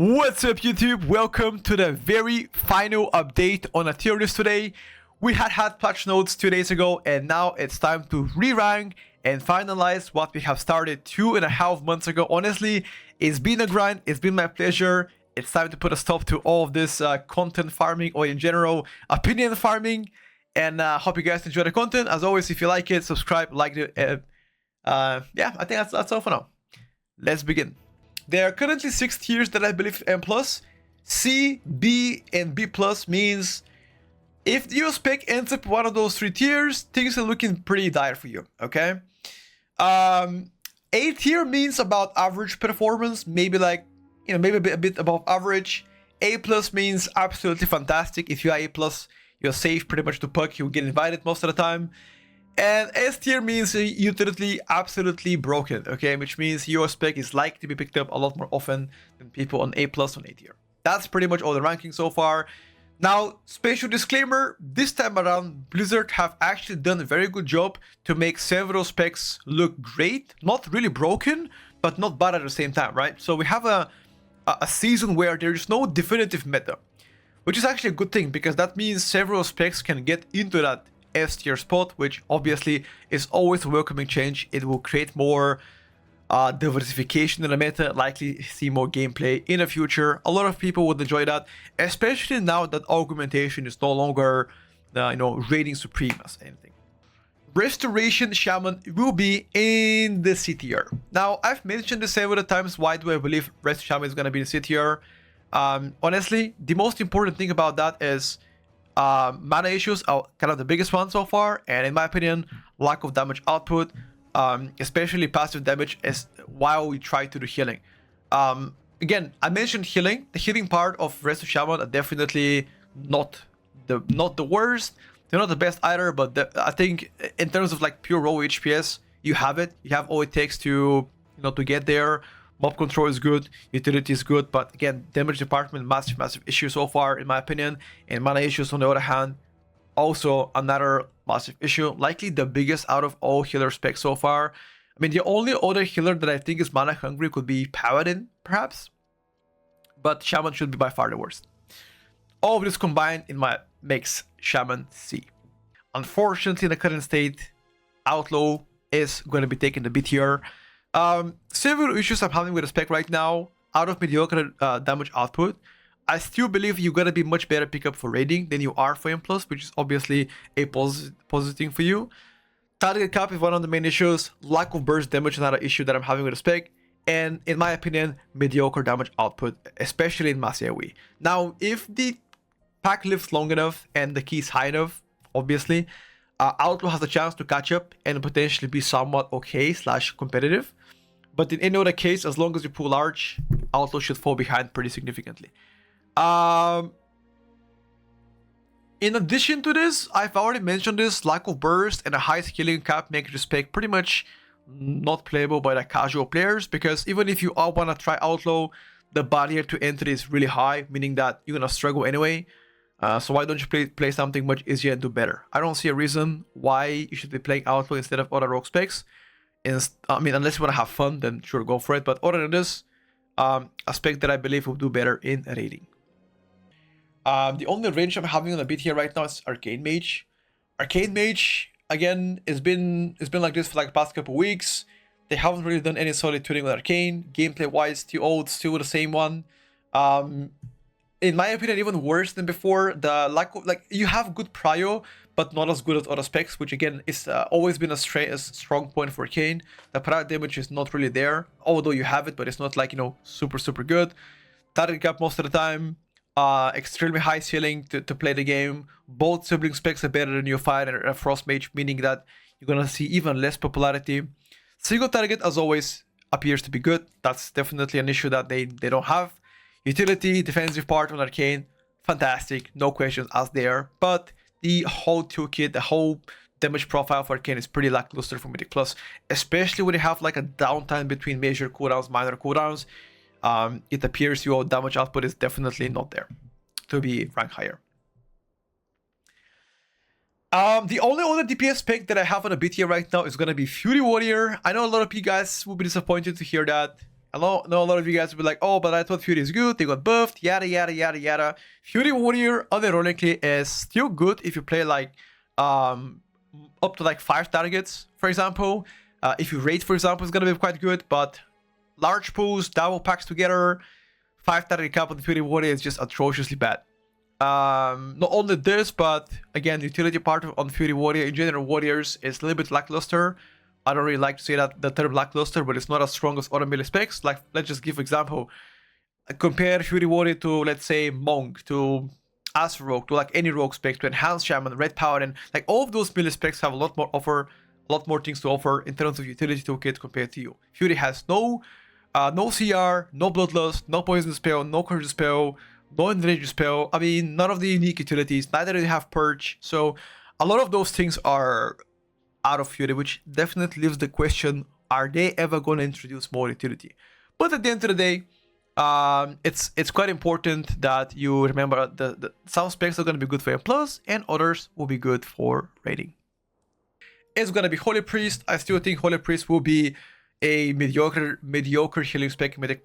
What's up YouTube? Welcome to the very final update on a tier list today. We had patch notes 2 days ago and now it's time to re-rank and finalize what we have started 2.5 months ago. Honestly, it's been a grind, it's been my pleasure. It's time to put a stop to all of this content farming, or in general opinion farming, and hope you guys enjoy the content. As always, if you like it, subscribe, like it. Yeah, I think that's all for now. Let's begin. There are currently 6 tiers that I believe M+. C, B, and B+ means if your spec ends up one of those 3 tiers, things are looking pretty dire for you, okay? A tier means about average performance, maybe like, you know, maybe a bit above average. A+ means absolutely fantastic. If you are A+, you're safe pretty much to puck, you'll get invited most of the time. And S tier means utility absolutely broken, okay? Which means your spec is likely to be picked up a lot more often than people on A+ on A tier. That's pretty much all the rankings so far. Now, special disclaimer, this time around, Blizzard have actually done a very good job to make several specs look great. Not really broken, but not bad at the same time, right? So we have a season where there is no definitive meta, which is actually a good thing because that means several specs can get into that S tier spot, which obviously is always a welcoming change. It will create more diversification in the meta, likely see more gameplay in the future. A lot of people would enjoy that, especially now that augmentation is no longer, reigning supreme as anything. Restoration Shaman will be in the C tier. Now, I've mentioned this several times. Why do I believe Restoration Shaman is going to be in the C tier? Honestly, the most important thing about that is mana issues are kind of the biggest one so far, and in my opinion, lack of damage output, especially passive damage, is while we try to do healing. Again, I mentioned healing. The healing part of Resto Shaman are definitely not the worst. They're not the best either, but I think in terms of like pure raw HPS, you have it. You have all it takes to to get there. Mob control is good, utility is good, but again, damage department, massive issue so far, in my opinion. And mana issues, on the other hand, also another massive issue, likely the biggest out of all healer specs so far. I mean, the only other healer that I think is mana hungry could be Paladin, perhaps, but Shaman should be by far the worst. All of this combined makes Shaman C. Unfortunately, in the current state, Outlaw is going to be taking the B tier. Several issues I'm having with the spec right now. Out of mediocre damage output, I still believe you're gonna be much better pickup for raiding than you are for M+, which is obviously a positive thing for you. Target cap is one of the main issues. Lack of burst damage is another issue that I'm having with the spec. And in my opinion, mediocre damage output, especially in mass AoE. Now, if the pack lives long enough and the key is high enough, obviously, Outlaw has a chance to catch up and potentially be somewhat okay / competitive. But in any other case, as long as you pull large, Outlaw should fall behind pretty significantly. In addition to this, I've already mentioned this, lack of burst and a high scaling cap make the spec pretty much not playable by the casual players, because even if you all want to try Outlaw, the barrier to entry is really high, meaning that you're going to struggle anyway. So why don't you play something much easier and do better? I don't see a reason why you should be playing Outlaw instead of other rogue specs. I mean, unless you want to have fun, then sure, go for it. But other than this, a spec that I believe will do better in raiding. The only range I'm having on a bit here right now is Arcane Mage. Arcane Mage, again, it's been like this for like the past couple weeks. They haven't really done any solid tuning with Arcane. Gameplay-wise, still the same one. In my opinion, even worse than before. The lack of, like, you have good prio, but not as good as other specs, which again is always been a strong point for Arcane. The prio damage is not really there, although you have it, but it's not like, super good. Target cap most of the time. Extremely high ceiling to play the game. Both sibling specs are better than your Fire and a Frost Mage, meaning that you're gonna see even less popularity. Single target, as always, appears to be good. That's definitely an issue that they don't have. Utility, defensive part on Arcane, fantastic, no questions asked there. But the whole toolkit, the whole damage profile for Arcane is pretty lackluster for Mythic Plus, especially when you have like a downtime between major cooldowns, minor cooldowns. It appears your damage output is definitely not there to be ranked higher. The only other DPS pick that I have on a bit here right now is going to be Fury Warrior. I know a lot of you guys will be disappointed to hear that. know a lot of you guys will be like, oh, but I thought Fury is good, they got buffed, yada yada yada yada. Fury Warrior, unironically, is still good if you play like up to like 5 targets, for example. If you raid, for example, it's gonna be quite good, but large pools, double packs together, 5 target cap on the Fury Warrior is just atrociously bad. Not only this, but again, the utility part on Fury Warrior, in general, Warriors is a little bit lackluster. I don't really like to say that the term lackluster, but it's not as strong as other melee specs. Like, let's just give example. Compare Fury Warrior to, let's say, Monk, to Outlaw Rogue, to like any rogue spec, to Enhancement Shaman, Red Paladin. Like, all of those melee specs have a lot more things to offer in terms of utility toolkit compared to you. Fury has no CR, no Bloodlust, no Poison Spell, no Courage Spell, no Enrage Spell. I mean, none of the unique utilities, neither do they have Purge. So, a lot of those things are out of Fury, which definitely leaves the question, are they ever going to introduce more utility? But at the end of the day, it's quite important that you remember the some specs are going to be good for M+, and others will be good for raiding. It's going to be Holy Priest. I still think Holy Priest will be a mediocre healing spec in Mythic+.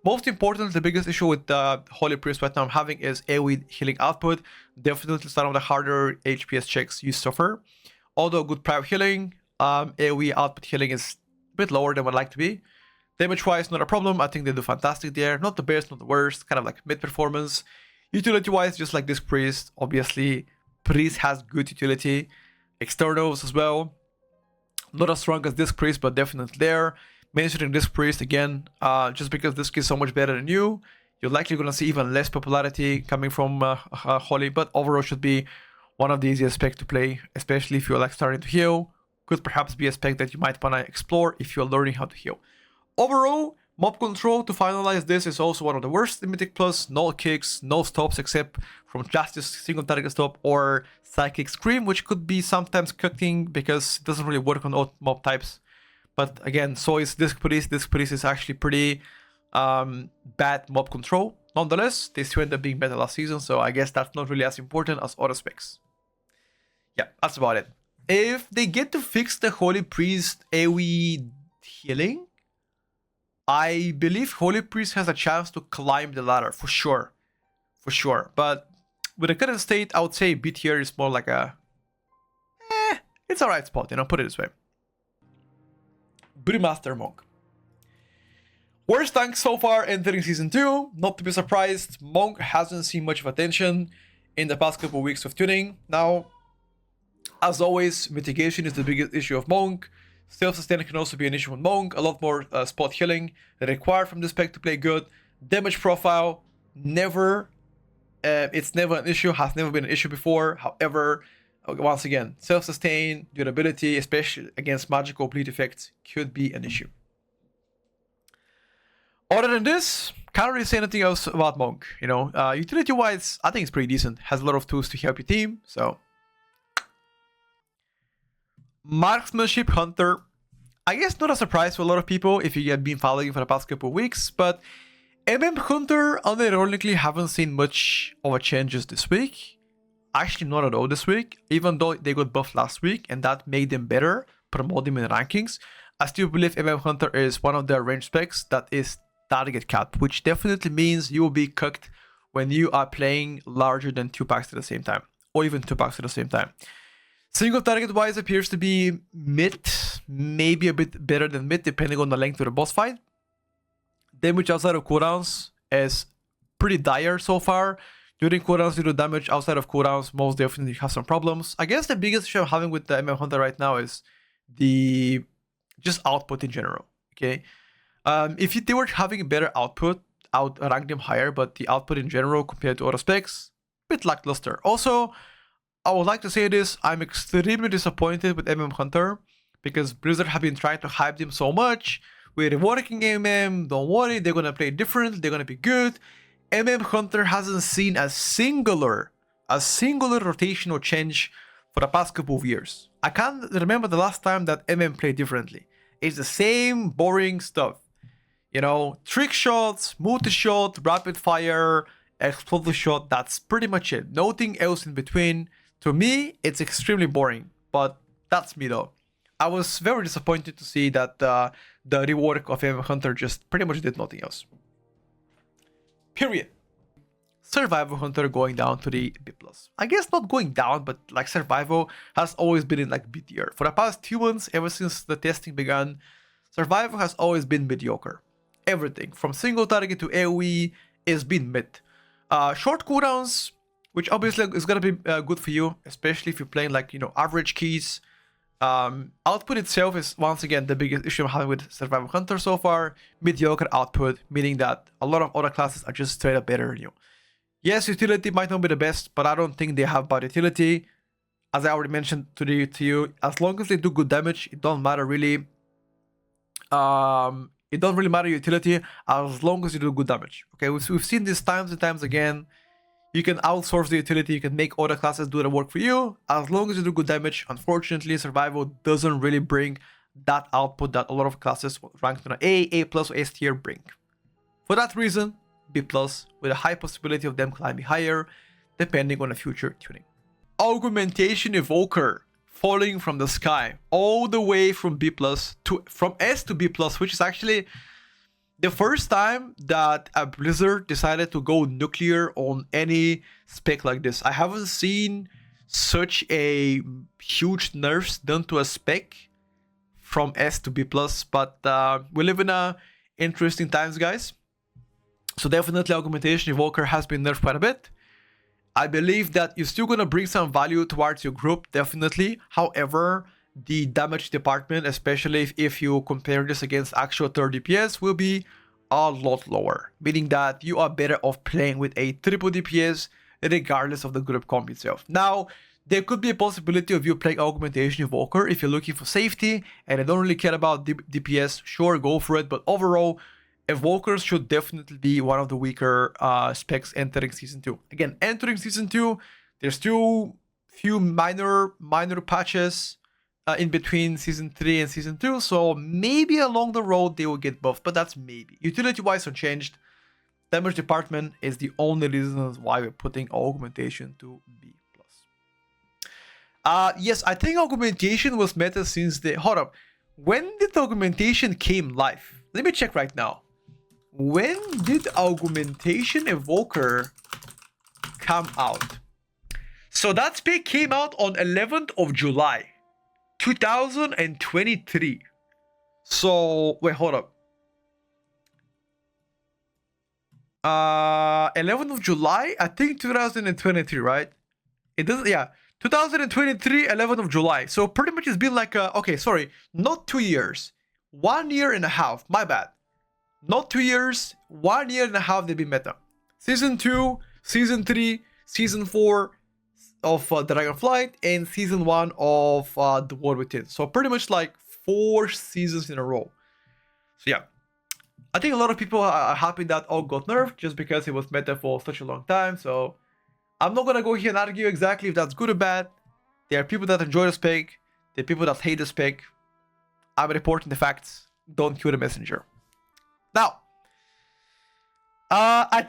Most important, the biggest issue with the Holy Priest right now I'm having is AoE healing output. Definitely some of the harder HPS checks you suffer. Although good private healing, AoE output healing is a bit lower than what I'd like to be. Damage-wise, not a problem. I think they do fantastic there. Not the best, not the worst. Kind of like mid-performance. Utility-wise, just like this Priest, obviously, Priest has good utility. Externals as well. Not as strong as this Priest, but definitely there. Mentioning this Priest, again, just because this is so much better than you, you're likely going to see even less popularity coming from Holy, but overall should be one of the easiest specs to play, especially if you're like starting to heal. Could perhaps be a spec that you might want to explore if you're learning how to heal. Overall, mob control to finalize this is also one of the worst in Mythic+. No kicks, no stops except from Justice single target stop or Psychic Scream, which could be sometimes cooking because it doesn't really work on all mob types. But again, so is Disc Police. Disc Police is actually pretty bad mob control. Nonetheless, they still end up being better last season, so I guess that's not really as important as other specs. Yeah, that's about it. If they get to fix the Holy Priest AoE healing, I believe Holy Priest has a chance to climb the ladder, for sure. For sure. But with the current state, I would say B tier is more like a... it's a right spot, you know, put it this way. Brewmaster Monk. Worst tank so far entering Season 2. Not to be surprised, Monk hasn't seen much of attention in the past couple of weeks of tuning. Now, as always, mitigation is the biggest issue of Monk. Self-sustain can also be an issue with Monk. A lot more spot healing required from this spec to play good. Damage profile, never. It's never an issue, has never been an issue before. However, once again, self-sustain, durability, especially against magical bleed effects, could be an issue. Other than this, can't really say anything else about Monk. You know, utility-wise, I think it's pretty decent. Has a lot of tools to help your team, so... Marksmanship Hunter, I guess not a surprise for a lot of people if you have been following for the past couple of weeks, but Hunter unironically haven't seen much of a changes this week. Actually, not at all this week, even though they got buffed last week and that made them better, promote them in the rankings. I still believe Hunter is one of their range specs that is target capped, which definitely means you will be cooked when you are playing larger than 2 packs at the same time, or even 2 packs at the same time. Single target wise appears to be mid, maybe a bit better than mid depending on the length of the boss fight. Damage outside of cooldowns is pretty dire so far. During cooldowns you do damage, outside of cooldowns most definitely have some problems. I guess the biggest issue I'm having with the Hunter right now is the just output in general. Okay, if they were having better output, I would rank them higher, but the output in general compared to other specs, a bit lackluster. Also, I would like to say this, I'm extremely disappointed with Hunter because Blizzard have been trying to hype them so much. We're reworking don't worry, they're gonna play different, they're gonna be good. Hunter hasn't seen a singular rotational change for the past couple of years. I can't remember the last time that played differently. It's the same boring stuff. You know, trick shots, multi-shot, rapid fire, explosive shot, that's pretty much it. Nothing else in between. To me, it's extremely boring, but that's me though. I was very disappointed to see that the rework of Enhancement Hunter just pretty much did nothing else. Period. Survival Hunter going down to the B+. I guess not going down, but like Survival has always been in like B tier. For the past 2 months, ever since the testing began, Survival has always been mediocre. Everything from single target to AoE is been mid. Short cooldowns, which obviously is gonna be good for you, especially if you're playing like, you know, average keys. Output itself is once again the biggest issue I'm having with Survival Hunter so far. Mediocre output, meaning that a lot of other classes are just straight up better than you. Yes, utility might not be the best, but I don't think they have bad utility. As I already mentioned to you, as long as they do good damage, it don't matter really. It don't really matter utility as long as you do good damage. Okay, we've seen this times and times again. You can outsource the utility, you can make other classes do the work for you, as long as you do good damage. Unfortunately, Survival doesn't really bring that output that a lot of classes ranked on an A+, or S tier bring. For that reason, B+, with a high possibility of them climbing higher, depending on the future tuning. Augmentation Evoker, falling from the sky, all the way from from S to B+, which is actually the first time that a Blizzard decided to go nuclear on any spec like this. I haven't seen such a huge nerfs done to a spec from S to B+, but we live in interesting times, guys. So definitely Augmentation Evoker has been nerfed quite a bit. I believe that you're still going to bring some value towards your group, definitely. However, the damage department, especially if you compare this against actual 3rd DPS, will be a lot lower. Meaning that you are better off playing with a triple DPS regardless of the group comp itself. Now, there could be a possibility of you playing Augmentation Evoker if you're looking for safety and I don't really care about DPS. Sure, go for it. But overall, Evokers should definitely be one of the weaker specs entering Season 2. Again, entering Season 2, there's still few minor patches in between Season 3 and Season 2, so maybe along the road they will get buffed, but that's maybe. Utility-wise unchanged. Damage department is the only reason why we're putting Augmentation to B+. Yes, I think Augmentation was meta since the... Hold up. When did Augmentation came live? Let me check right now. When did Augmentation Evoker come out? So that spec came out on 11th of July, 2023. So, wait, hold up. 11th of July, I think 2023, right? It doesn't, yeah. 2023, 11th of July. So pretty much it's been like, okay, sorry, not 2 years. 1 year and a half, my bad. Not 2 years, 1 year and a half they've been meta. Season 2, Season 3, Season 4 of Dragonflight, and Season 1 of The War Within. So pretty much like 4 seasons in a row. So yeah. I think a lot of people are happy that Aug got nerfed just because it was meta for such a long time. So I'm not gonna go here and argue exactly if that's good or bad. There are people that enjoy the spec. There are people that hate the spec. I'm reporting the facts. Don't kill the messenger. Now, I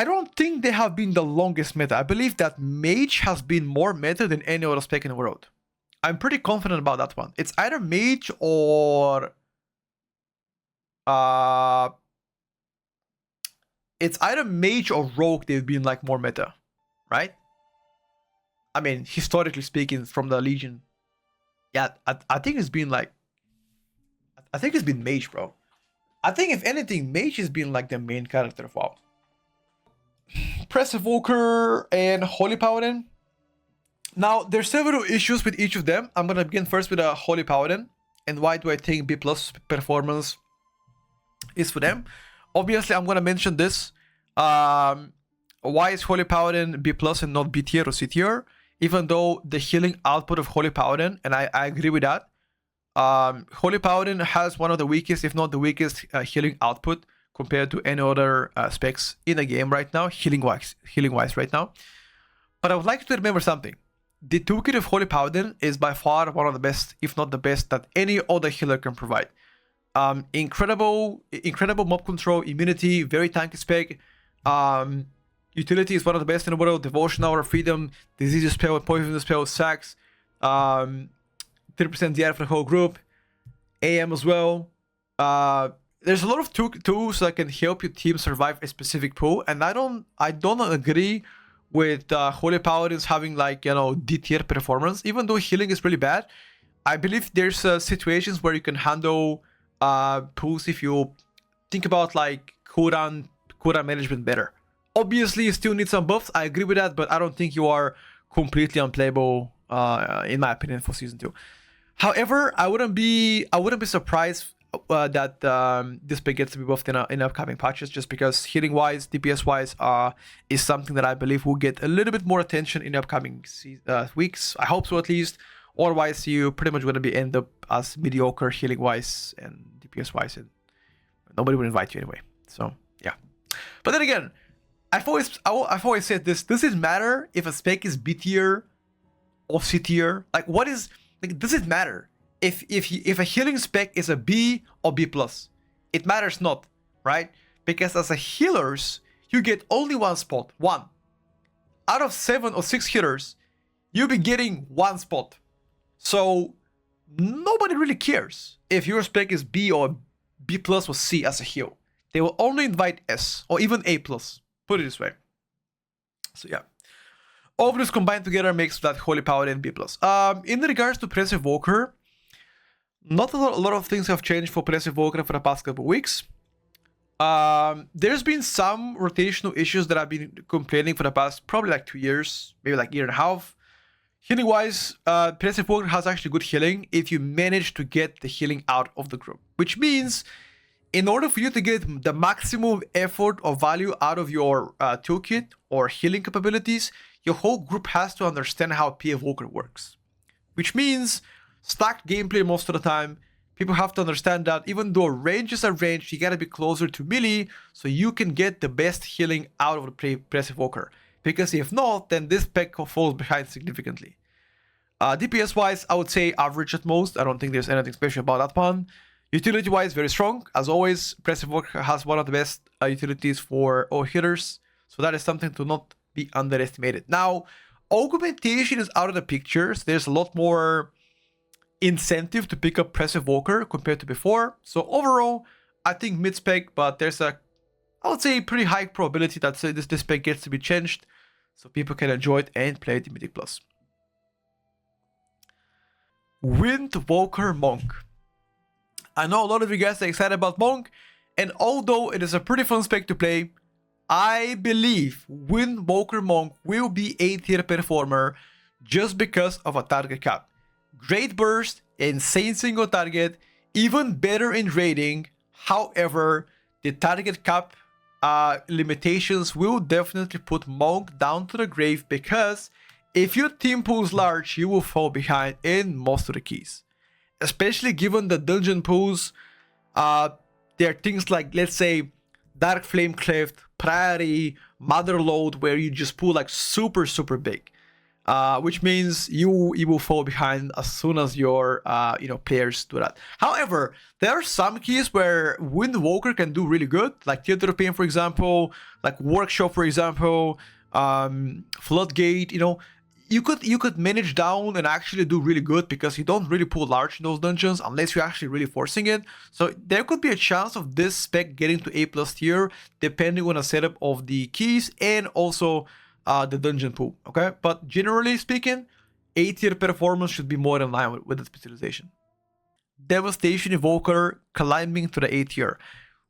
don't think they have been the longest meta. I believe that Mage has been more meta than any other spec in the world. I'm pretty confident about that one. It's either Mage or... it's either Mage or Rogue they've been like more meta, right? I mean, historically speaking, from the Legion. Yeah, I think it's been like... I think it's been Mage, bro. I think if anything, Mage has been like the main character of WoW. Press Evoker and Holy Paladin. Now, there's several issues with each of them. I'm gonna begin first with a Holy Paladin. And why do I think B+ performance is for them? Obviously, I'm gonna mention this. Why is Holy Paladin B+ and not B tier or C tier? Even though the healing output of Holy Paladin, and I agree with that. Holy Paladin has one of the weakest, if not the weakest, healing output compared to any other specs in the game right now, healing wise right now. But I would like you to remember something. The toolkit of Holy Paladin is by far one of the best, if not the best, that any other healer can provide. Incredible mob control, immunity, very tanky spec. Utility is one of the best in the world. Devotion Hour, Freedom, Disease Spell, Poison Spell, Sacks. 3% DI for the whole group. AM as well. There's a lot of tools that can help your team survive a specific pool, and I don't agree with Holy Paladins having like, you know, D tier performance. Even though healing is really bad, I believe there's situations where you can handle pools if you think about like cooldown management better. Obviously, you still need some buffs. I agree with that, but I don't think you are completely unplayable, in my opinion, for season 2. However, I wouldn't be surprised that this pick gets to be buffed in upcoming patches, just because healing wise, DPS wise, is something that I believe will get a little bit more attention in upcoming weeks. I hope so, at least. Otherwise, you pretty much going to be end up as mediocre healing wise and DPS wise, and nobody will invite you anyway. So yeah. But then again, I've always said this. Does it matter if a spec is B tier or C tier? Like, what is like? Does it matter if a healing spec is a B or B plus? It matters not, right? Because as a healers, you get only one spot. One out of 7 or 6 healers, you'll be getting one spot. So nobody really cares if your spec is B or B plus or C as a heal. They will only invite S or even A plus. Put it this way. So yeah. All of this combined together makes that Holy Paladin B plus. In regards to Press Evoker, not a lot of things have changed for Press Evoker for the past couple of weeks. There's been some rotational issues that I've been complaining for the past probably like 2 years, maybe like 1.5 years. Healing wise, Press Evoker has actually good healing if you manage to get the healing out of the group, which means in order for you to get the maximum effort or value out of your toolkit or healing capabilities, your whole group has to understand how P Evoker works. Which means stacked gameplay most of the time. People have to understand that even though ranges are ranged, you gotta be closer to melee so you can get the best healing out of the Press Evoker. Because if not, then this Petko falls behind significantly. DPS wise, I would say average at most. I don't think there's anything special about that one. Utility wise, very strong. As always, Press Evoker has one of the best utilities for all healers. So that is something to not be underestimated. Now, augmentation is out of the picture. So there's a lot more incentive to pick up Press Evoker compared to before. So overall, I think mid-spec, but there's a, I would say, pretty high probability that this spec gets to be changed so people can enjoy it and play it in Mythic Plus. Windwalker Monk. I know a lot of you guys are excited about Monk, and although it is a pretty fun spec to play, I believe Windwalker Monk will be a tier performer just because of a target cap. Great burst, insane single target, even better in raiding. However, the target cap limitations will definitely put Monk down to the grave, because if your team pulls large, you will fall behind in most of the keys. Especially given the dungeon pools, there are things like, let's say, Dark Flame Cleft, Priory, Mother Load, where you just pull like super big, which means you will fall behind as soon as your players do that. However, there are some keys where Windwalker can do really good, like TWW, for example, like Workshop, for example, Floodgate. You could manage down and actually do really good because you don't really pull large in those dungeons unless you're actually really forcing it. So there could be a chance of this spec getting to A+ tier depending on the setup of the keys and also the dungeon pool. Okay, but generally speaking, A tier performance should be more in line with the specialization. Devastation Evoker climbing to the A tier.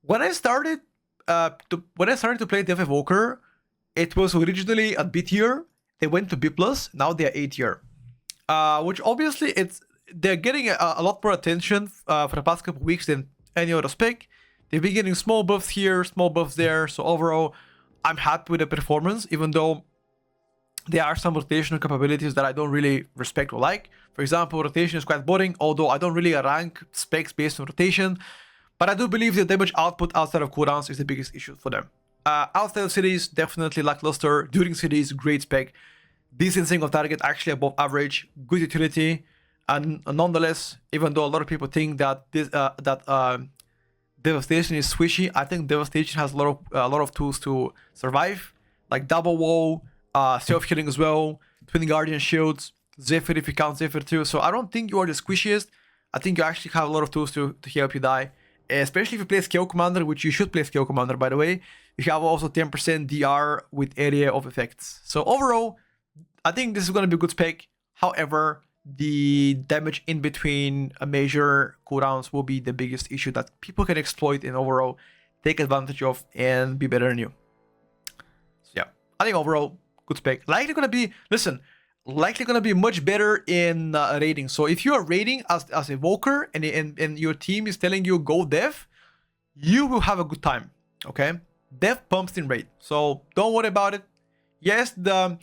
When I started to play Dev Evoker, it was originally at B tier. They went to B+, now they're A tier. Which obviously they're getting a lot more attention for the past couple weeks than any other spec. They've been getting small buffs here, small buffs there. So overall, I'm happy with the performance, even though there are some rotational capabilities that I don't really respect or like. For example, rotation is quite boring, although I don't really rank specs based on rotation. But I do believe the damage output outside of cooldowns is the biggest issue for them. Outside of cities, definitely lackluster. During cities, great spec. Decent single target, actually above average. Good utility. And nonetheless, even though a lot of people think that Devastation is squishy, I think Devastation has a lot of tools to survive. Like double wall, self-healing as well, Twin Guardian shields. Zephyr if you count Zephyr too. So I don't think you are the squishiest. I think you actually have a lot of tools to help you die. Especially if you play Scale Commander, which you should play Scale Commander, by the way. You have also 10% DR with area of effects. So overall, I think this is going to be a good spec. However, the damage in between a major cooldowns will be the biggest issue that people can exploit and overall take advantage of and be better than you. So yeah, I think overall, good spec. Likely going to be, listen, likely going to be much better in raiding. So if you are raiding as Evoker and your team is telling you go Dev, you will have a good time, okay? Dev pumps in raid, so don't worry about it. Yes, the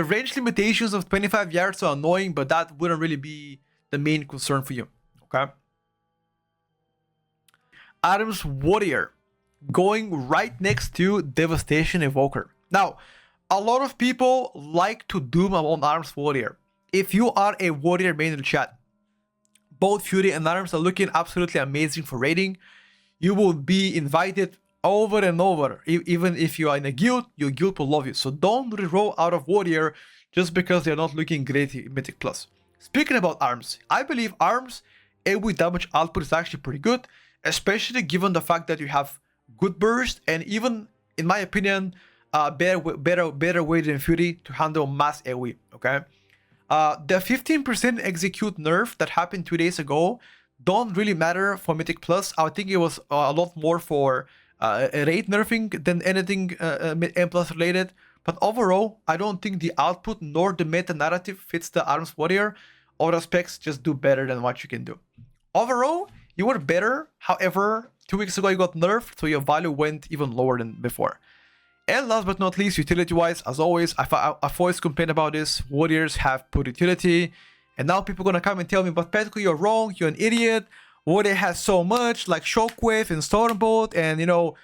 range limitations of 25 yards are annoying, but that wouldn't really be the main concern for you, okay? Adam's Warrior, going right next to Devastation Evoker. Now, a lot of people like to doom on Arms Warrior. If you are a Warrior main in the chat, both Fury and Arms are looking absolutely amazing for raiding. You will be invited over and over. Even if you are in a guild, your guild will love you. So don't reroll out of Warrior just because they're not looking great in Mythic Plus. Speaking about Arms, I believe Arms AoE damage output is actually pretty good, especially given the fact that you have good burst and even, in my opinion, better way than Fury to handle mass AoE, okay? The 15% execute nerf that happened 2 days ago don't really matter for Mythic Plus. I think it was a lot more for raid nerfing than anything M Plus related. But overall, I don't think the output nor the meta narrative fits the Arms Warrior. Other specs just do better than what you can do. Overall, you were better. However, 2 weeks ago you got nerfed, so your value went even lower than before. And last but not least, utility-wise, as always, I've always complained about this. Warriors have poor utility. And now people are gonna come and tell me, but Petko, you're wrong, you're an idiot. Warrior has so much, like Shockwave and Stormbolt and, you know,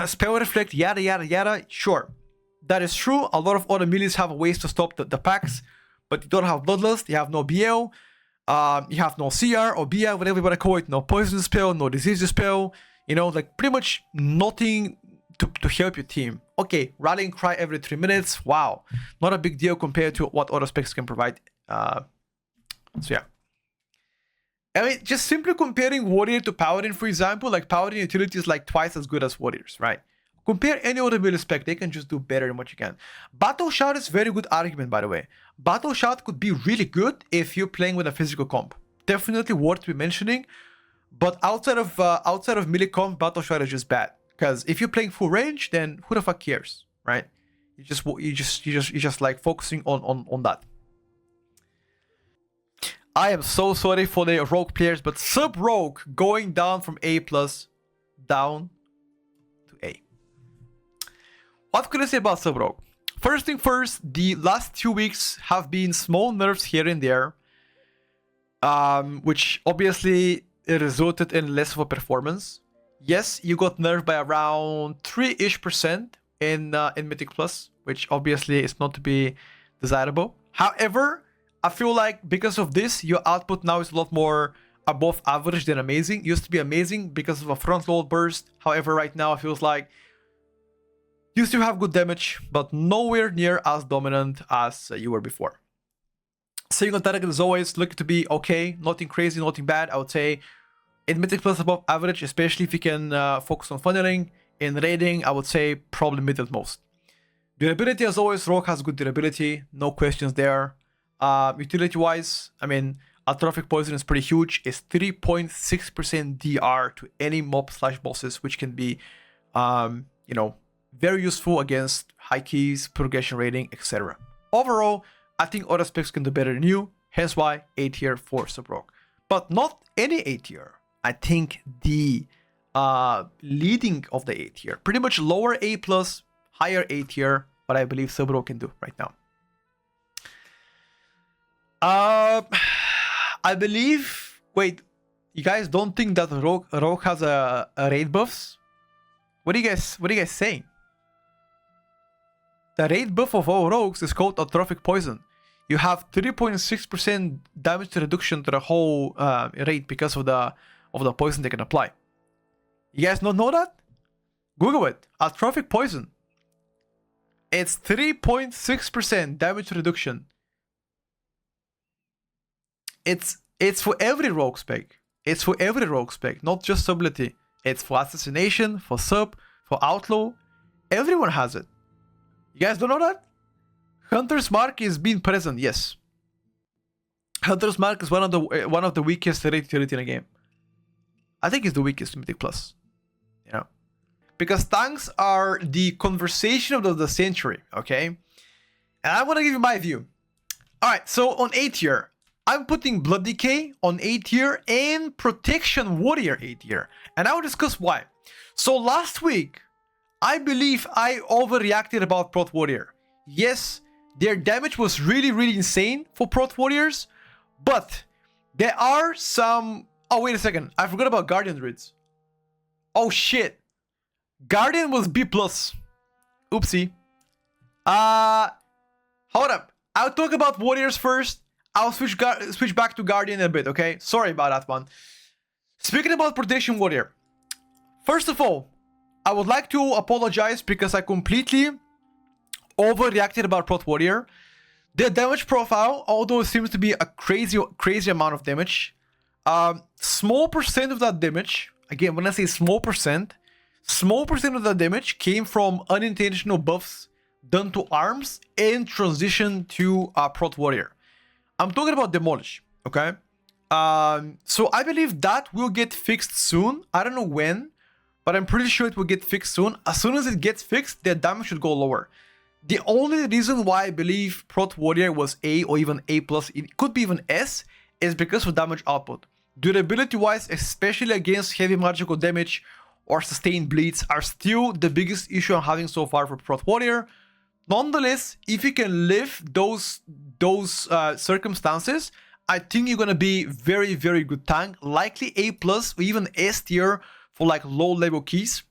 Spell Reflect, yada, yada, yada. Sure, that is true. A lot of other melees have ways to stop the packs, but you don't have Bloodlust, you have no BL, you have no CR or BI, whatever you want to call it, no Poison Spell, no Disease Spell, you know, like pretty much nothing to help your team. Okay, Rallying Cry every 3 minutes, wow. Not a big deal compared to what other specs can provide. So yeah. I mean, just simply comparing Warrior to Paladin, for example, like Paladin utility is like twice as good as Warriors, right? Compare any other melee spec, they can just do better than what you can. Battle Shout is very good argument, by the way. Battle Shout could be really good if you're playing with a physical comp. Definitely worth be mentioning. But outside of melee comp, Battle Shout is just bad. Because if you're playing full range, then who the fuck cares, right? You just like focusing on that. I am so sorry for the Rogue players, but Sub Rogue going down from A+ down to A. What could I say about Sub Rogue? First thing first, the last 2 weeks have been small nerfs here and there, which obviously resulted in less of a performance. Yes, you got nerfed by around 3-ish% in Mythic Plus, which obviously is not to be desirable. However, I feel like because of this, your output now is a lot more above average than amazing. It used to be amazing because of a front load burst. However, right now it feels like you still have good damage, but nowhere near as dominant as you were before. Single target is always looking to be okay, nothing crazy, nothing bad. I would say in Mythic Plus above average, especially if you can focus on funneling. In raiding, I would say probably mid at most. Durability, as always, Rogue has good durability, no questions there. Utility-wise, I mean, Atrophic Poison is pretty huge. It's 3.6% DR to any mob/bosses, which can be, you know, very useful against high keys, progression rating, etc. Overall, I think other specs can do better than you. Hence why A tier for Sub Rogue. But not any A tier. I think the leading of the A tier, pretty much lower A+, higher A tier, what I believe Sub Rogue can do right now. I believe. Wait, you guys don't think that Rogue has a raid buffs? What are you guys saying? The raid buff of all rogues is called Atrophic Poison. You have 3.6% damage reduction to the whole raid because of the poison they can apply. You guys don't know that? Google it. Atrophic Poison. It's 3.6% damage reduction It's for every rogue spec. It's for every rogue spec, not just Subtlety. It's for Assassination, for Sub, for Outlaw. Everyone has it. You guys don't know that? Hunter's Mark is being present, yes. Hunter's Mark is one of the weakest rated in a game. I think it's the weakest Mythic Plus. You know? Because tanks are the conversation of the century, okay? And I want to give you my view. Alright, so on A tier, I'm putting Blood Decay on A tier and Protection Warrior A tier. And I will discuss why. So last week, I believe I overreacted about Prot Warrior. Yes, their damage was really, really insane for Prot Warriors, but there are some... Oh, wait a second. I forgot about Guardian Druids. Oh, shit. Guardian was B+. Oopsie. Hold up. I'll talk about Warriors first. I'll switch back to Guardian in a bit, okay? Sorry about that one. Speaking about Protection Warrior. First of all, I would like to apologize because I completely overreacted about Prot Warrior. Their damage profile, although it seems to be a crazy amount of damage, small percent of that damage, again, when I say small percent of that damage came from unintentional buffs done to arms and transition to Prot Warrior. I'm talking about Demolish, okay? So I believe that will get fixed soon. I don't know when, but I'm pretty sure it will get fixed soon. As soon as it gets fixed, their damage should go lower. The only reason why I believe Prot Warrior was A or even A+, it could be even S, is because of damage output. Durability-wise, especially against heavy magical damage or sustained bleeds, are still the biggest issue I'm having so far for Prot Warrior. Nonetheless, if you can live those circumstances, I think you're gonna be very, very good tank. Likely A+, or even S tier for like low level keys,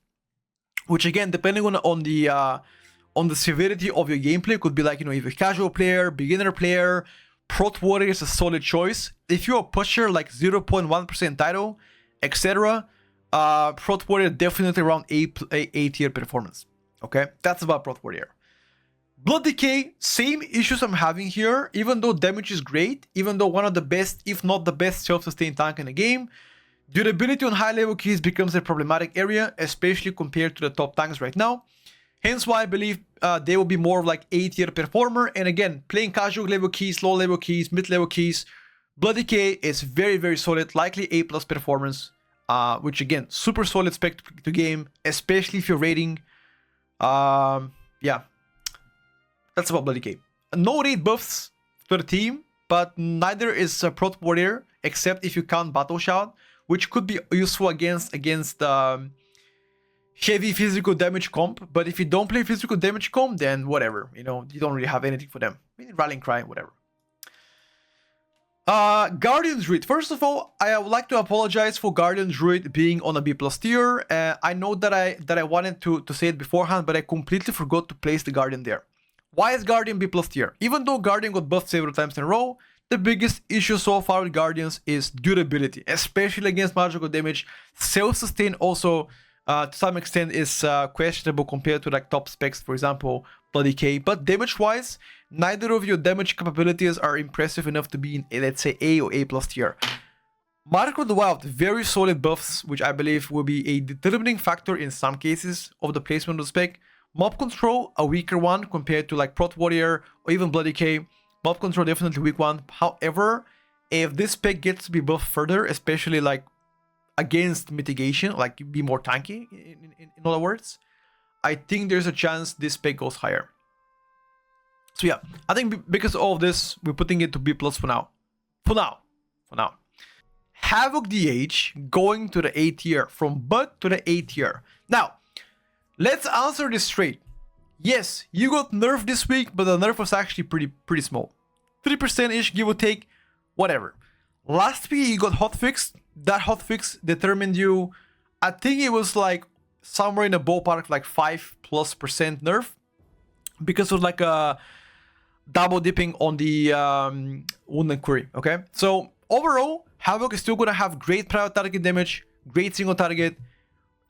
which again, depending on the severity of your gameplay, could be like, you know, if you're a casual player, beginner player, Prot Warrior is a solid choice. If you're a pusher like 0.1% title, etc., Prot Warrior definitely around A tier performance. Okay, that's about Prot Warrior. Blood Decay, same issues I'm having here. Even though damage is great, even though one of the best, if not the best self-sustained tank in the game, durability on high level keys becomes a problematic area, especially compared to the top tanks right now. Hence why I believe they will be more of like A tier performer. And again, playing casual level keys, low level keys, mid level keys, Blood Decay is very, very solid, likely A+ performance, which again, super solid spec to game, especially if you're raiding. Yeah, that's about Blood Decay. No raid buffs to the team, but neither is Prot Warrior, except if you count Battle Shout, which could be useful against heavy physical damage comp. But if you don't play physical damage comp, then whatever, you know, you don't really have anything for them. I mean, Rallying Cry, whatever. Guardian Druid. First of all, I would like to apologize for Guardian Druid being on a B+ tier. I know that I wanted to say it beforehand, but I completely forgot to place the Guardian there. Why is Guardian B+ tier? Even though Guardian got buffed several times in a row, the biggest issue so far with Guardians is durability, especially against magical damage. Self-sustain also, to some extent, is questionable compared to like top specs, for example, Blood Decay. But damage-wise, neither of your damage capabilities are impressive enough to be in, let's say, A or A+ tier. Mark of the Wild, very solid buffs, which I believe will be a determining factor in some cases of the placement of the spec. Mob Control, a weaker one compared to like Prot Warrior or even Blood Decay. Mob Control, definitely weak one. However, if this spec gets to be buffed further, especially like against mitigation, like be more tanky, in other words, I think there's a chance this spec goes higher. So yeah, I think because of all this, we're putting it to B+ for now. For now. Havoc DH going to the A tier, from Bud to the A tier. Now, let's answer this straight. Yes, you got nerfed this week, but the nerf was actually pretty small. 3%-ish, give or take, whatever. Last week you got hotfixed. That hotfix determined you, I think it was like somewhere in the ballpark, like 5+% nerf, because of like a double dipping on the Wound and Query, okay? So overall, Havoc is still gonna have great private target damage, great single target,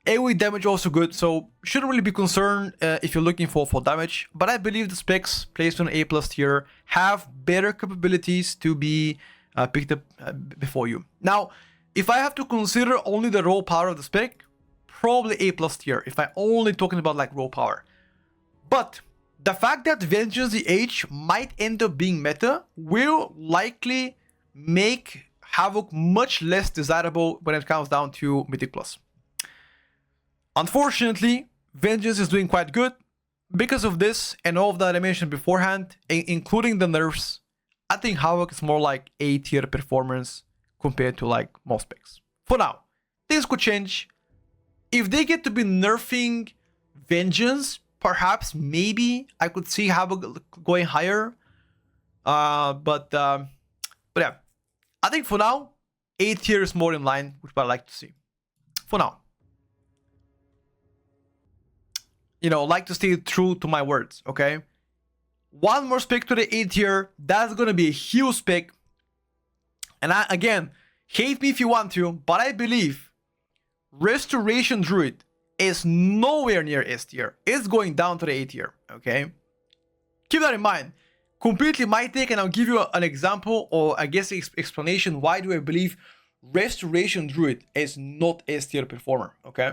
AoE damage also good, so shouldn't really be concerned if you're looking for damage. But I believe the specs placed on A+ tier have better capabilities to be picked up before you. Now, if I have to consider only the raw power of the spec, probably A+ tier, if I'm only talking about like raw power. But the fact that Vengeance the H might end up being meta will likely make Havoc much less desirable when it comes down to Mythic Plus. Unfortunately, Vengeance is doing quite good. Because of this and all of that I mentioned beforehand, including the nerfs, I think Havoc is more like A tier performance compared to like most specs. For now, things could change. If they get to be nerfing Vengeance, perhaps maybe I could see Havoc going higher. But yeah, I think for now, A tier is more in line with what I like to see. For now. You know, like to stay true to my words, okay? One more spec to the A tier. That's gonna be a huge spec. And again, hate me if you want to, but I believe Restoration Druid is nowhere near S tier. It's going down to the A tier, okay? Keep that in mind. Completely my take, and I'll give you an example, or I guess explanation why do I believe Restoration Druid is not S tier performer, okay?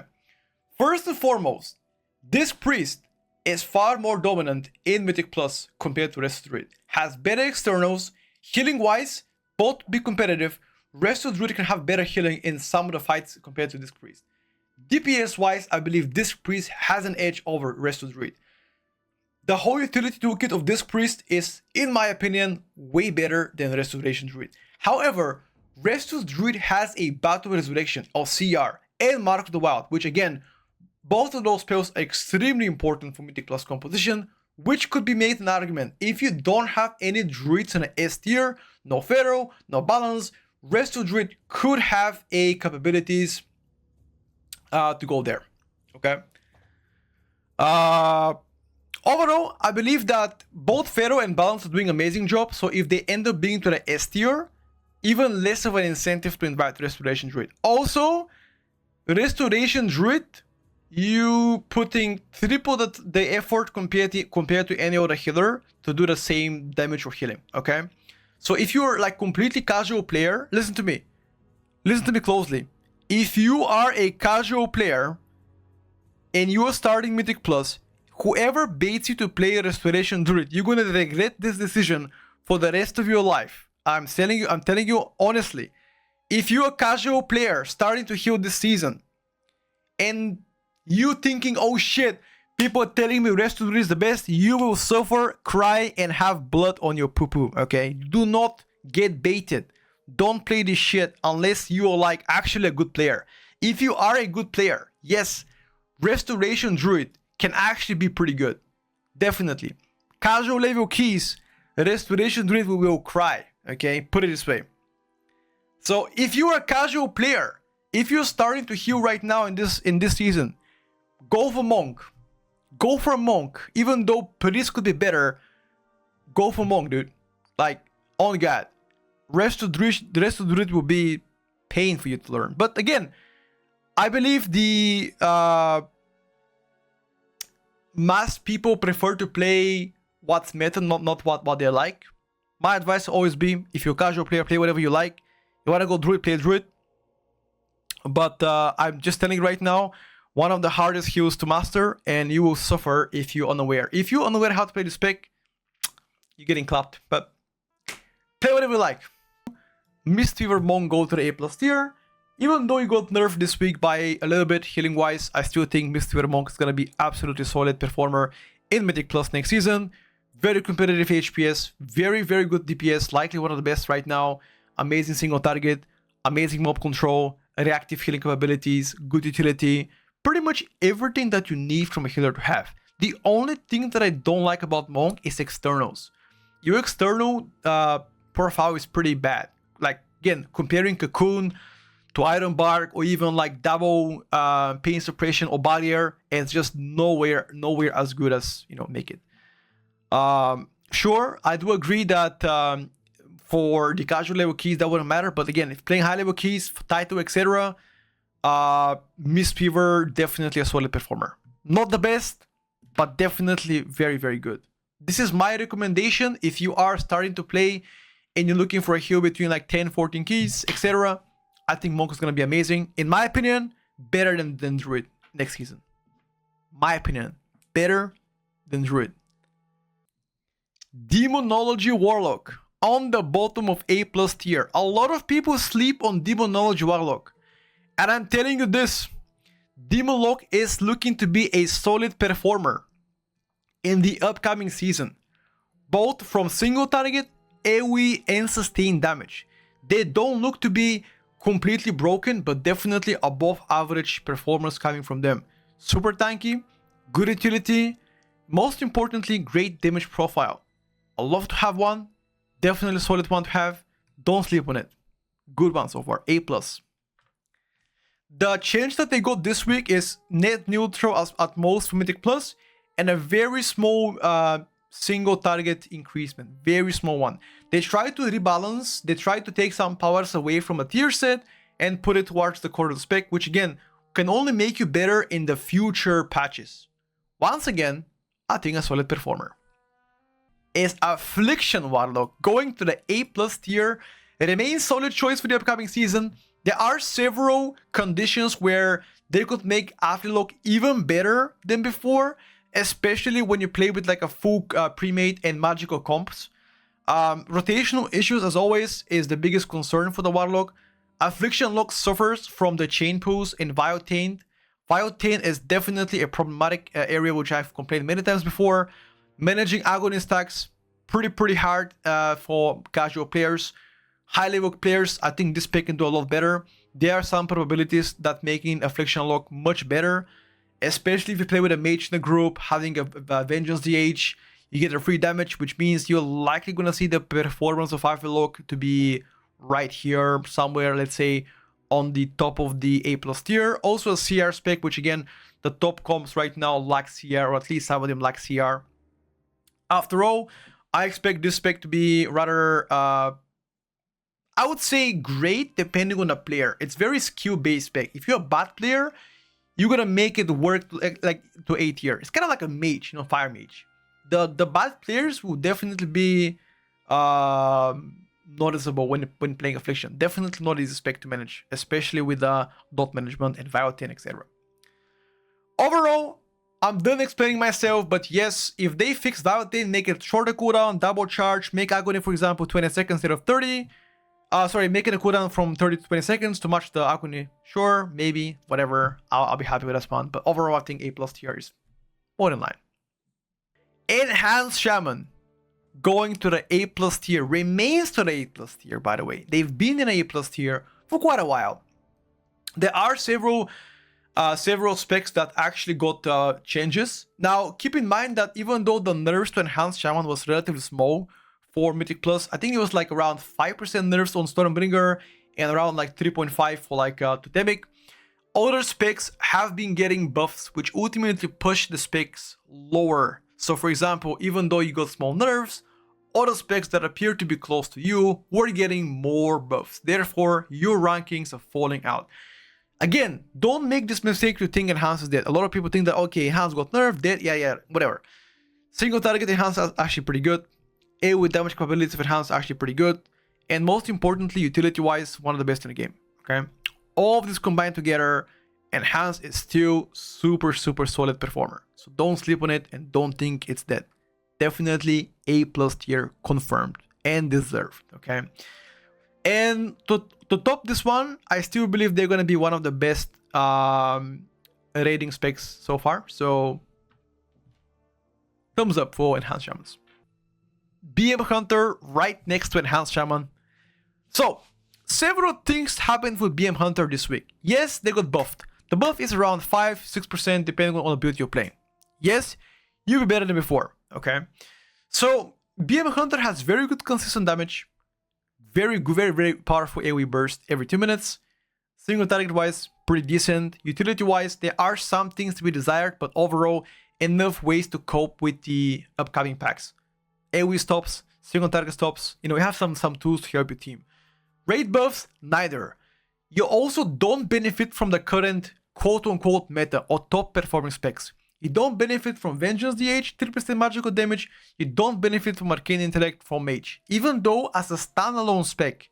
First and foremost, this priest is far more dominant in Mythic Plus compared to Resto Druid. Has better externals, healing wise, both be competitive. Resto Druid can have better healing in some of the fights compared to this priest. DPS wise, I believe this priest has an edge over Resto Druid. The whole utility toolkit of this priest is, in my opinion, way better than Restoration Druid. However, Resto Druid has a Battle Resurrection or CR and Mark of the Wild, which again, both of those spells are extremely important for Mythic Plus composition, which could be made an argument. If you don't have any Druids in an S tier, no Pharaoh, no balance, Resto Druid could have a capabilities to go there, okay? Overall, I believe that both Pharaoh and balance are doing an amazing job, so if they end up being to the S tier, even less of an incentive to invite Restoration Druid. Also, Restoration Druid, you putting triple the effort compared to any other healer to do the same damage or healing, okay? So if you're like completely casual player, listen to me closely. If you are a casual player and you are starting Mythic Plus, whoever baits you to play Restoration Druid, you're gonna regret this decision for the rest of your life. I'm telling you honestly. If you're a casual player starting to heal this season and you thinking, oh shit, people are telling me Resto Druid is the best, you will suffer, cry, and have blood on your poo-poo, okay? Do not get baited. Don't play this shit unless you are like actually a good player. If you are a good player, yes, Restoration Druid can actually be pretty good. Definitely. Casual level keys, Restoration Druid will cry, okay? Put it this way. So if you are a casual player, if you're starting to heal right now in this season, go for Monk. Go for Monk. Even though Priest could be better, go for Monk, dude. Like, on God. The rest of Druid will be pain for you to learn. But again, I believe the mass people prefer to play what's meta, not what they like. My advice will always be, if you're a casual player, play whatever you like. You wanna go Druid, play Druid. But I'm just telling you right now, one of the hardest heals to master, and you will suffer if you're unaware. If you're unaware how to play the spec, you're getting clapped. But play whatever you like. Mistweaver Monk go to the A+ tier. Even though you got nerfed this week by a little bit healing wise, I still think Mistweaver Monk is gonna be absolutely solid performer in Mythic Plus next season. Very competitive HPS, very good DPS, likely one of the best right now. Amazing single target, amazing mob control, reactive healing capabilities, good utility, pretty much everything that you need from a healer to have. The only thing that I don't like about Monk is externals. Your external profile is pretty bad. Like, again, comparing Cocoon to Iron Bark or even like double pain suppression or barrier, it's just nowhere as good as, you know, make it. Sure, I do agree that for the casual level keys that wouldn't matter, but again, if playing high level keys, title, etc., Mistweaver definitely a solid performer. Not the best, but definitely very good. This is my recommendation if you are starting to play and you're looking for a heal between like 10, 14 keys, etc., I think Monk is going to be amazing. In my opinion, better than Druid next season. My opinion, better than Druid. Demonology Warlock on the bottom of A+ tier. A lot of people sleep on Demonology Warlock. And I'm telling you this, Demolock is looking to be a solid performer in the upcoming season, both from single target, AoE, and sustained damage. They don't look to be completely broken, but definitely above average performance coming from them. Super tanky, good utility, most importantly, great damage profile. I love to have one, definitely solid one to have. Don't sleep on it. Good one so far, A+. The change that they got this week is net neutral at most for Mythic Plus, and a very small single target increasement, very small one. They try to rebalance, they try to take some powers away from a tier set and put it towards the core of the spec, which again, can only make you better in the future patches. Once again, I think a solid performer. Is Affliction Warlock going to the A+ tier. It remains solid choice for the upcoming season. There are several conditions where they could make Affliction even better than before, especially when you play with like a full pre-made and magical comps. Rotational issues, as always, is the biggest concern for the Warlock. Affliction Lock suffers from the chain pools in Viotane. Viotane is definitely a problematic area which I've complained many times before. Managing agony stacks, pretty hard for casual players. High level players, I think this pick can do a lot better. There are some probabilities that making Affliction Lock much better, especially if you play with a mage in the group, having a Vengeance DH, you get a free damage, which means you're likely gonna see the performance of Affliction Lock to be right here, somewhere, let's say, on the top of the A+ tier. Also a CR spec, which again, the top comps right now lack CR, or at least some of them lack CR. After all, I expect this spec to be rather, I would say great depending on the player. It's very skill based spec. If you're a bad player, you're gonna make it work like to A tier. It's kind of like a mage, you know, fire mage. The bad players will definitely be noticeable when playing Affliction. Definitely not easy spec to manage, especially with dot management and Viotane, etc. Overall, I'm done explaining myself, but yes, if they fix Viotane, make it shorter cooldown, double charge, make Agony, for example, 20 seconds instead of 30. Making a cooldown from 30 to 20 seconds to match the Agony. Sure, maybe, whatever. I'll be happy with that spawn. But overall, I think A+ tier is more in line. Enhanced Shaman going to the A+ tier, remains to the A+ tier, by the way. They've been in A+ tier for quite a while. There are several specs that actually got changes. Now, keep in mind that even though the nerfs to Enhanced Shaman was relatively small for Mythic Plus, I think it was like around 5% nerfs on Stormbringer and around like 3.5 for like Totemic. Other specs have been getting buffs, which ultimately push the specs lower. So for example, even though you got small nerfs, other specs that appear to be close to you were getting more buffs. Therefore, your rankings are falling out. Again, don't make this mistake to think Enhance is dead. A lot of people think that, okay, Enhance got nerfed, dead, yeah, whatever. Single target Enhance is actually pretty good. AoE damage capabilities of Enhance are actually pretty good. And most importantly, utility-wise, one of the best in the game, okay? All of this combined together, Enhance is still super solid performer. So don't sleep on it and don't think it's dead. Definitely A+ tier confirmed and deserved, okay? And to top this one, I still believe they're going to be one of the best rating specs so far. So thumbs up for Enhanced Shamans. BM Hunter right next to Enhanced Shaman. So several things happened with BM Hunter this week. Yes, they got buffed. The buff is around 5-6% depending on the build you're playing. Yes, you'll be better than before, okay? So BM Hunter has very good consistent damage. Very good, very powerful AoE burst every 2 minutes. Single target wise, pretty decent. Utility wise, there are some things to be desired, but overall, enough ways to cope with the upcoming packs. AoE stops, single target stops. You know, you have some tools to help your team. Raid buffs, neither. You also don't benefit from the current quote-unquote meta or top performing specs. You don't benefit from Vengeance DH, 3% magical damage. You don't benefit from Arcane Intellect from Mage. Even though as a standalone spec,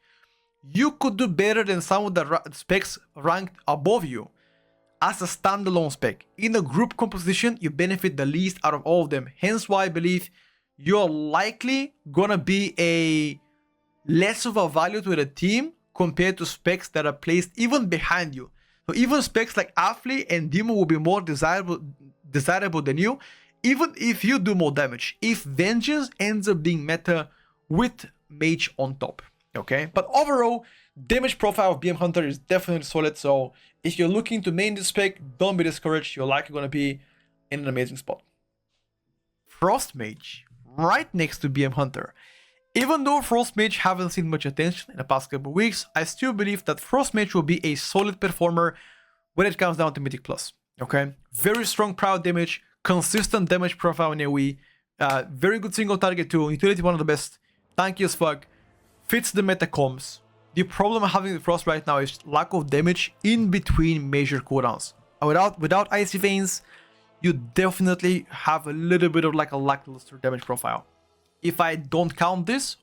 you could do better than some of the specs ranked above you. As a standalone spec, in a group composition, you benefit the least out of all of them. Hence why I believe you're likely gonna be a less of a value to the team compared to specs that are placed even behind you. So even specs like Affli and Demo will be more desirable than you, even if you do more damage. If Vengeance ends up being meta with Mage on top. Okay, but overall, damage profile of BM Hunter is definitely solid. So if you're looking to main this spec, don't be discouraged. You're likely gonna be in an amazing spot. Frost Mage, right next to BM Hunter. Even though Frost Mage haven't seen much attention in the past couple of weeks, I still believe that Frost Mage will be a solid performer when it comes down to Mythic Plus. Okay, very strong proud damage, consistent damage profile in AoE, very good single target too, utility one of the best, tanky as fuck, fits the meta comms. The problem I'm having with Frost right now is lack of damage in between major cooldowns. Without Icy Veins, you definitely have a little bit of like a lackluster damage profile. If I don't count this,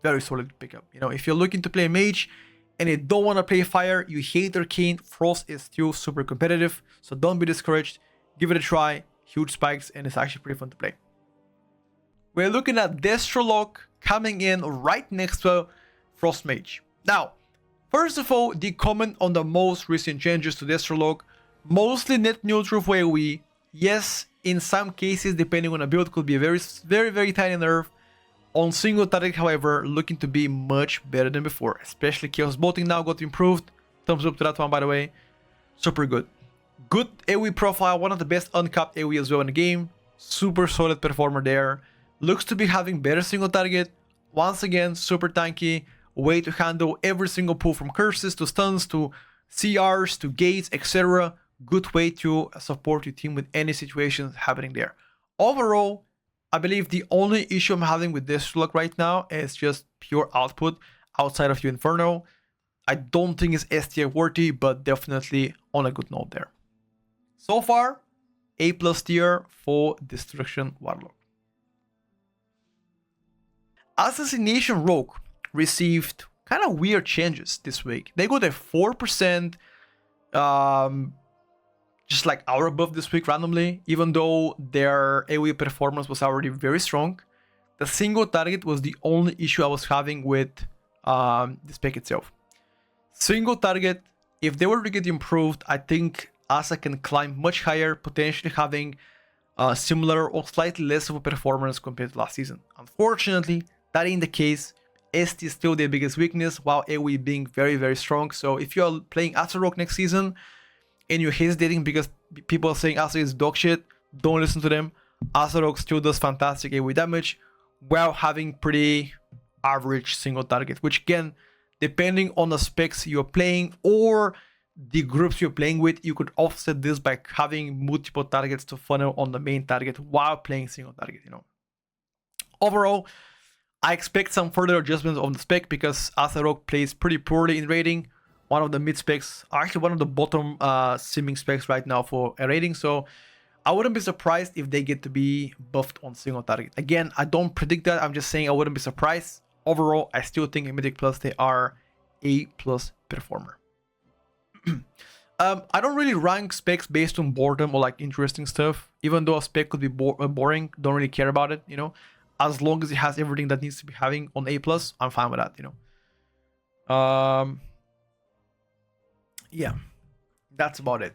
very solid pickup. You know, if you're looking to play Mage and you don't want to play Fire, you hate Arcane, Frost is still super competitive, so don't be discouraged. Give it a try, huge spikes, and it's actually pretty fun to play. We're looking at Destrolock coming in right next to Frost Mage. Now, first of all, the comment on the most recent changes to Destrolock, mostly net neutral for AoE. Yes, in some cases, depending on a build, could be a very tiny nerf. On single target, however, looking to be much better than before, especially Chaos Bolting now got improved. Thumbs up to that one, by the way. Super good. Good AoE profile, one of the best uncapped AoE as well in the game. Super solid performer there. Looks to be having better single target. Once again, super tanky. Way to handle every single pull from curses to stuns to CRs to gates, etc. Good way to support your team with any situations happening there. Overall, I believe the only issue I'm having with this luck right now is just pure output outside of your Inferno. I don't think it's S tier worthy, but definitely on a good note there. So far, A+ tier for Destruction Warlock. Assassination Rogue received kind of weird changes this week. They got a 4% just like our buff this week randomly, even though their AoE performance was already very strong. The single target was the only issue I was having with the spec itself. Single target, if they were to get improved, I think Asa can climb much higher, potentially having similar or slightly less of a performance compared to last season. Unfortunately, that ain't the case. ST is still their biggest weakness, while AoE being very strong. So if you're playing Asa Rogue next season, and you're hesitating because people are saying Asa is dog shit, don't listen to them. Asa Rogue still does fantastic AoE damage while having pretty average single target, which again, depending on the specs you're playing or the groups you're playing with, you could offset this by having multiple targets to funnel on the main target while playing single target, you know. Overall, I expect some further adjustments on the spec because Asa Rogue plays pretty poorly in rating. One of the mid specs, actually one of the bottom simming specs right now for a rating. So I wouldn't be surprised if they get to be buffed on single target. Again, I don't predict that. I'm just saying I wouldn't be surprised. Overall, I still think in Mythic Plus they are A+ performer. I don't really rank specs based on boredom or like interesting stuff. Even though a spec could be boring, don't really care about it, you know. As long as it has everything that needs to be having on A+, I'm fine with that, you know. Yeah, that's about it.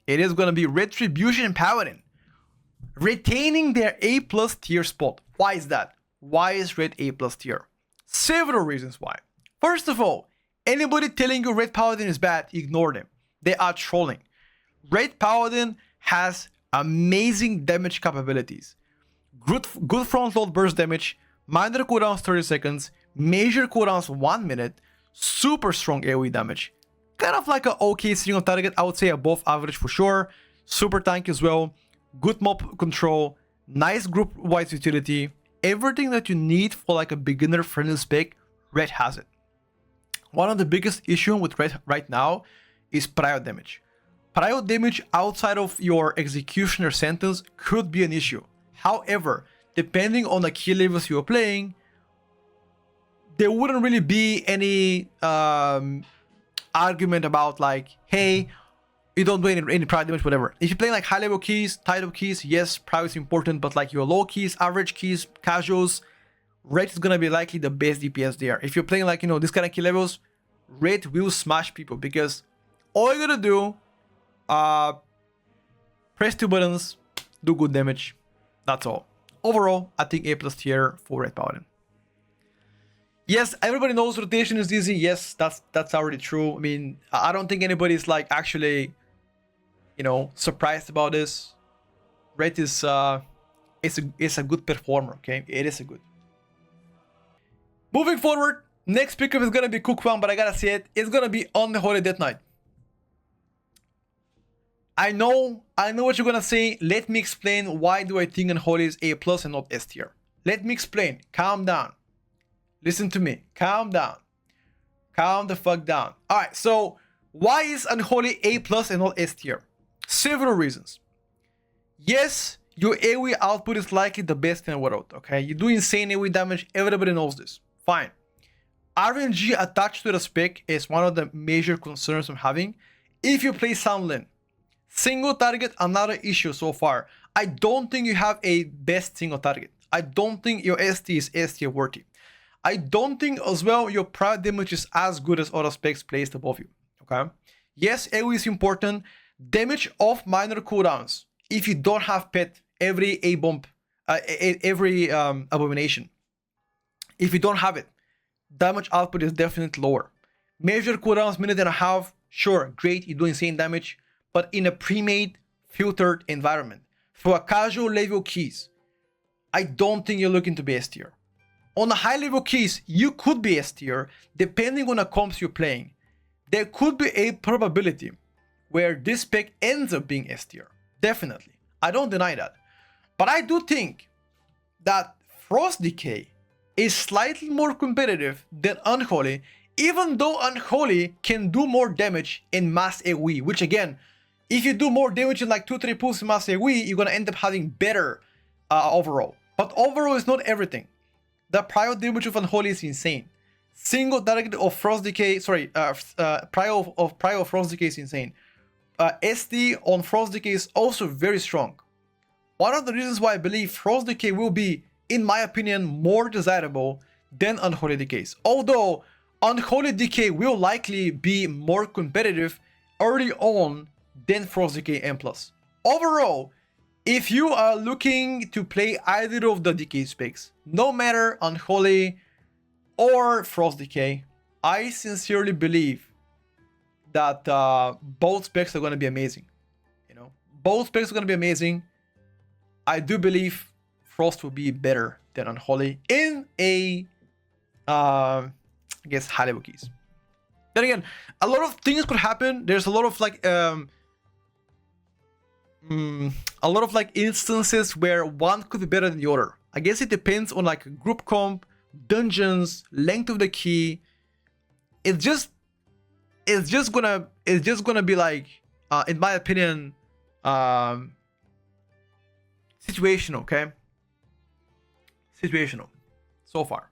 It is going to be Retribution Paladin retaining their A+ tier spot. Why is that? Why is Red A+ tier? Several reasons why. First of all, anybody telling you Red Paladin is bad, ignore them. They are trolling. Red Paladin has amazing damage capabilities. Good front load burst damage, minor cooldowns 30 seconds, major cooldowns 1 minute, super strong AoE damage. Kind of like an okay single target, I would say above average for sure. Super tank as well. Good mob control, nice group wide utility. Everything that you need for like a beginner friendly spec, Red has it. One of the biggest issues with Red right now is prior damage. prio damage outside of your executioner sentence could be an issue. However, depending on the key levels you're playing, there wouldn't really be any argument about like, hey, you don't do any prio damage, whatever. If you're playing like high level keys, title keys, yes, prio is important, but like your low keys, average keys, casuals, Ret is gonna be likely the best DPS there. If you're playing like, you know, this kind of key levels, Ret will smash people because all you're gonna do, press 2 buttons, do good damage. That's all. Overall, I think A+ tier for Red Paladin. Yes, everybody knows rotation is easy. Yes, that's already true. I mean, I don't think anybody's like actually, you know, surprised about this. Red is it's a good performer. Okay, it is a good. Moving forward, next pickup is gonna be Cook One, but I gotta say it, it's gonna be Unholy Death Knight. I know what you're gonna say. Let me explain why do I think Unholy is A+ and not S tier. Let me explain. Calm down. Listen to me. Calm down. Calm the fuck down. Alright, so why is Unholy A+ and not S tier? Several reasons. Yes, your AoE output is likely the best in the world, okay? You do insane AoE damage, everybody knows this. Fine. RNG attached to the spec is one of the major concerns I'm having. If you play Sunland, single target, another issue so far. I don't think you have a best single target. I don't think your ST is S tier worthy. I don't think as well your prio damage is as good as other specs placed above you. Okay. Yes, AoE is important. Damage off minor cooldowns. If you don't have pet, every A bump, every abomination. If you don't have it, damage output is definitely lower. Major cooldowns, minute and a half. Sure, great, you do insane damage, but in a pre-made, filtered environment. For a casual level keys, I don't think you're looking to be S tier. On the high level keys, you could be S tier, depending on the comps you're playing. There could be a probability where this spec ends up being S tier. Definitely. I don't deny that. But I do think that Frost Decay is slightly more competitive than Unholy, even though Unholy can do more damage in mass AoE, which again, if you do more damage in like 2-3 pulls in mass AoE, you're gonna end up having better overall. But overall is not everything. The prio damage of Unholy is insane. Single target of Frost Decay, prio of Frost Decay is insane. SD on Frost Decay is also very strong. One of the reasons why I believe Frost Decay will be, in my opinion, more desirable than Unholy Decays. Although Unholy Decay will likely be more competitive early on than Frost Decay M+. Overall, if you are looking to play either of the Decay specs, no matter Unholy or Frost Decay, I sincerely believe that both specs are going to be amazing. You know, both specs are going to be amazing. I do believe Frost will be better than Unholy in a, I guess, high level keys. Then again, a lot of things could happen. There's a lot of like, instances where one could be better than the other. I guess it depends on like group comp, dungeons, length of the key. It's just gonna be like, in my opinion, situational, okay? Situational, so far.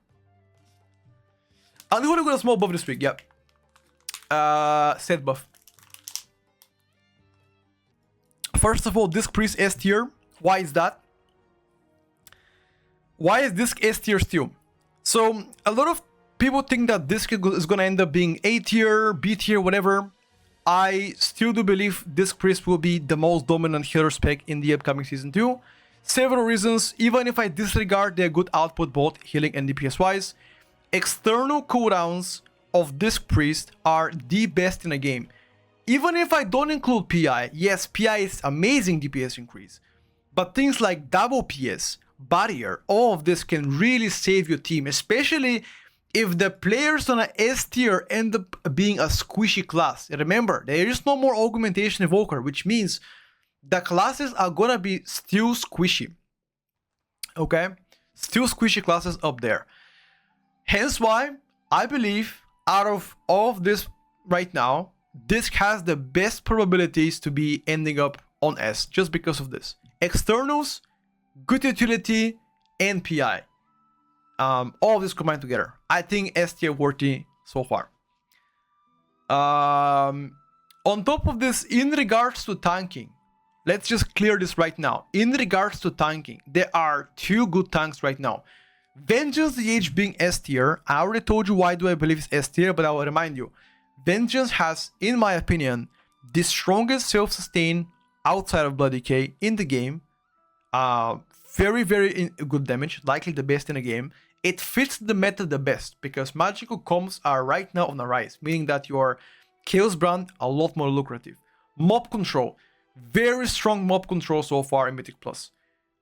Unholy got a small buff this week, yep. Set buff. First of all, Disc Priest S tier. Why is that? Why is Disc S tier still? So, a lot of people think that Disc is gonna end up being A tier, B tier, whatever. I still do believe Disc Priest will be the most dominant healer spec in the upcoming Season 2. Several reasons, even if I disregard their good output both healing and DPS wise. External cooldowns of Disc Priest are the best in the game. Even if I don't include PI, yes, PI is amazing DPS increase. But things like double PS, barrier, all of this can really save your team, especially if the players on a S tier end up being a squishy class. Remember, there is no more Augmentation Evoker, which means the classes are gonna be still squishy. Okay? Still squishy classes up there. Hence why I believe out of all of this right now, Disc has the best probabilities to be ending up on S just because of this. Externals, good utility, and PI. All of this combined together. I think S tier worthy so far. On top of this, in regards to tanking, let's just clear this right now. In regards to tanking, there are two good tanks right now. Vengeance DH being S tier. I already told you why do I believe it's S tier, but I will remind you. Vengeance has, in my opinion, the strongest self-sustain outside of Blood Decay in the game. Very good damage, likely the best in the game. It fits the meta the best because magical comps are right now on the rise, meaning that your Chaos Brand a lot more lucrative. Mob control, very strong mob control so far in Mythic Plus.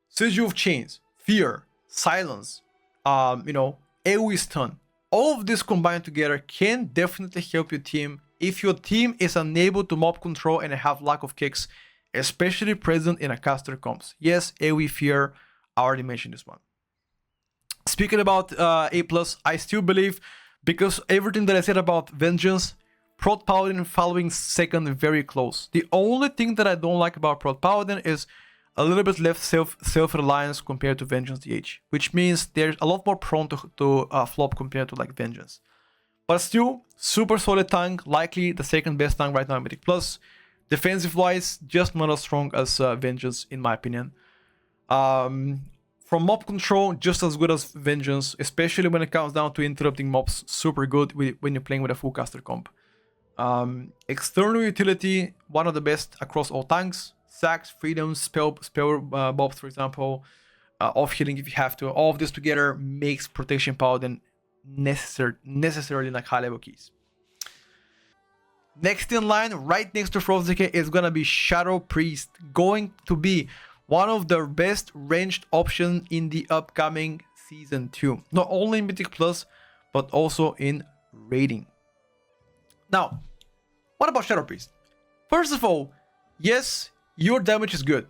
Sigil of Chains, Fear, Silence, AoE stun. All of this combined together can definitely help your team if your team is unable to mob control and have lack of kicks, especially present in a caster comps. Yes, AoE Fear, I already mentioned this one. Speaking about A+, I still believe, because everything that I said about Vengeance, Prot Paladin following second very close. The only thing that I don't like about Prot Paladin is a little bit less self-reliance compared to Vengeance DH, which means they're a lot more prone to flop compared to like Vengeance. But still, super solid tank, likely the second best tank right now in Mythic Plus. Defensive-wise, just not as strong as Vengeance in my opinion. From mob control, just as good as Vengeance, especially when it comes down to interrupting mobs, super good when you're playing with a full caster comp. External utility, one of the best across all tanks. Sacks, freedoms, spell bobs, for example, off healing if you have to. All of this together makes Protection Paladin necessarily like high level keys. Next in line, right next to Frost Decay, is gonna be Shadow Priest, going to be one of the best ranged options in the upcoming Season 2. Not only in Mythic Plus, but also in Raiding. Now, what about Shadow Priest? First of all, yes, your damage is good.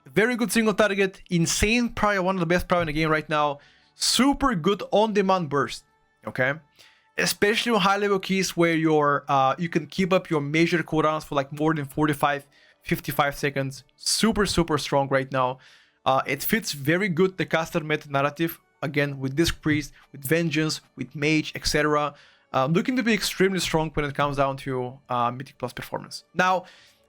Very good single target, insane prior, one of the best prior in the game right now. Super good on-demand burst, okay? Especially on high-level keys where you can keep up your major cooldowns for like more than 45, 55 seconds. Super strong right now. It fits very good the caster meta narrative. Again, with Disc Priest, with Vengeance, with Mage, etc. Looking to be extremely strong when it comes down to Mythic Plus performance. Now,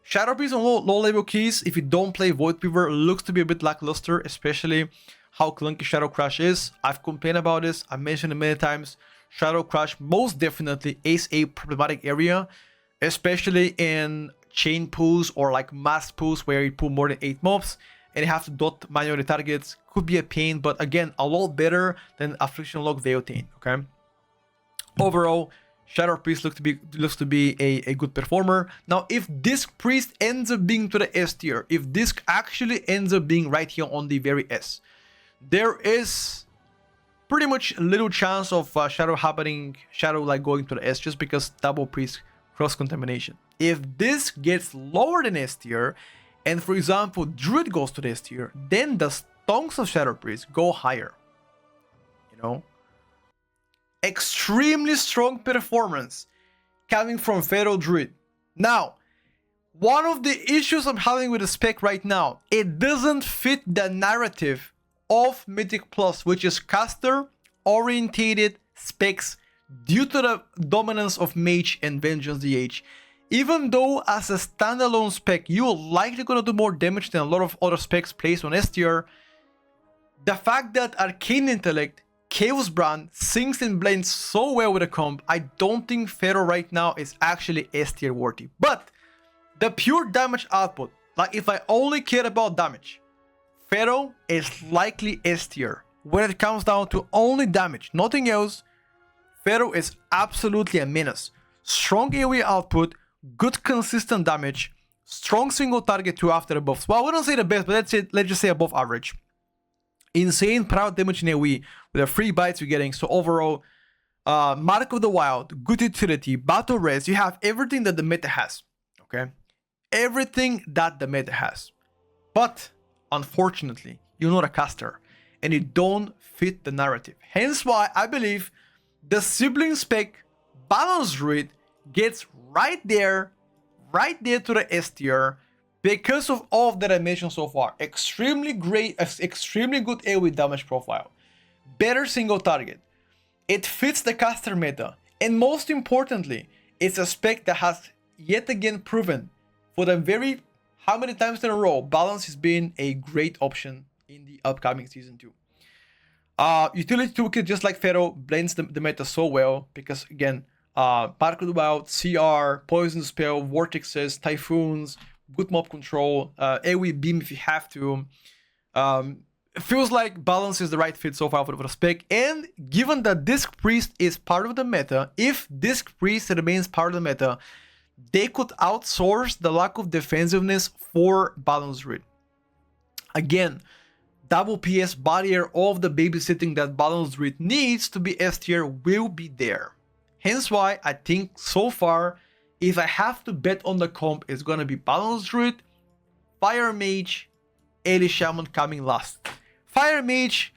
Shadow Priest on low level keys, if you don't play Voidweaver, looks to be a bit lackluster, especially how clunky Shadow Crash is. I've complained about this, I've mentioned it many times. Shadow Crash most definitely is a problematic area, especially in chain pools or like mass pools where you pull more than 8 mobs and you have to dot manually targets. Could be a pain, but again, a lot better than Affliction Warlock Veotane, okay? Overall, Shadow Priest looks to be a good performer. Now, if Disc Priest ends up being to the S tier, if Disc actually ends up being right here on the very S, there is pretty much little chance of Shadow like going to the S just because double Priest cross-contamination. If this gets lower than S tier, and for example, Druid goes to the S tier, then the stonks of Shadow Priest go higher. You know? Extremely strong performance coming from Feral Druid. Now, one of the issues I'm having with the spec right now, it doesn't fit the narrative of Mythic Plus, which is caster orientated specs due to the dominance of Mage and Vengeance DH. Even though as a standalone spec, you're likely gonna do more damage than a lot of other specs placed on S tier, the fact that Arcane Intellect, Chaos Brand syncs and blends so well with the comp, I don't think Feral right now is actually S tier worthy. But the pure damage output, like if I only care about damage, Feral is likely S tier. When it comes down to only damage, nothing else, Feral is absolutely a menace. Strong AoE output, good consistent damage, strong single target 2 after the buffs. Well, I wouldn't say the best, but let's just say above average. Insane proud damage in AoE with the free bites you're getting. So overall, Mark of the Wild, good utility, battle res, you have everything that the meta has. Okay? Everything that the meta has. But unfortunately, you're not a caster and you don't fit the narrative. Hence why I believe the sibling spec Balance Druid gets right there right there to the S tier because of all of that I mentioned so far. Extremely great, extremely good AoE damage profile. Better single target. It fits the caster meta. And most importantly, it's a spec that has yet again proven for the very how many times in a row balance has been a great option in the upcoming season 2. Utility toolkit, just like Pharaoh, blends the meta so well because again, Particle Wild, CR, Poison Spell, Vortexes, Typhoons, good mob control, AoE beam if you have to. It feels like balance is the right fit so far for the spec, and given that Disc Priest is part of the meta, if Disc Priest remains part of the meta, they could outsource the lack of defensiveness for Balance Druid. Again, double PS barrier of the babysitting that Balance Druid needs to be S tier will be there. Hence why I think so far, if I have to bet on the comp, it's gonna be Balance Druid, Fire Mage, Elite Shaman coming last. Fire Mage,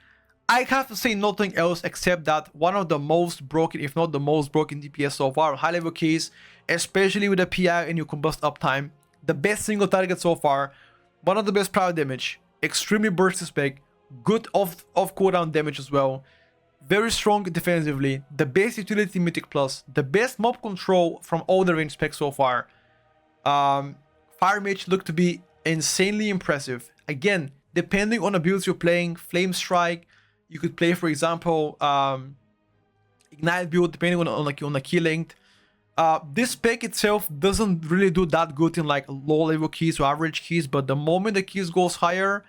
I have to say nothing else except that one of the most broken, if not the most broken DPS so far, high level keys, especially with the PI and your combust uptime. The best single target so far, one of the best private damage, extremely bursty spec, good off cooldown damage as well, very strong defensively, the best utility mythic plus, the best mob control from all the range specs so far. Fire Mage looked to be insanely impressive. Again, depending on the builds you're playing, Flame Strike, you could play, for example, Ignite build, depending on the key length. This spec itself doesn't really do that good in like low level keys or average keys, but the moment the keys goes higher,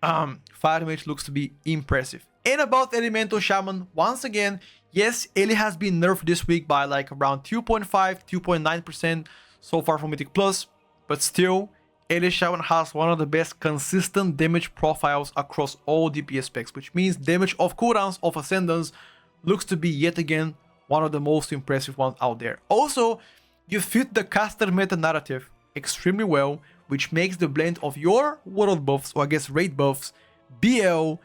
Fire Mage looks to be impressive. And about Elemental Shaman, once again, yes, Ele has been nerfed this week by like around 2.5, 2.9% so far from Mythic Plus, but still, Ele Shaman has one of the best consistent damage profiles across all DPS specs, which means damage of cooldowns of Ascendance looks to be yet again one of the most impressive ones out there. Also, you fit the caster meta narrative extremely well, which makes the blend of your world buffs, or I guess raid buffs, BL,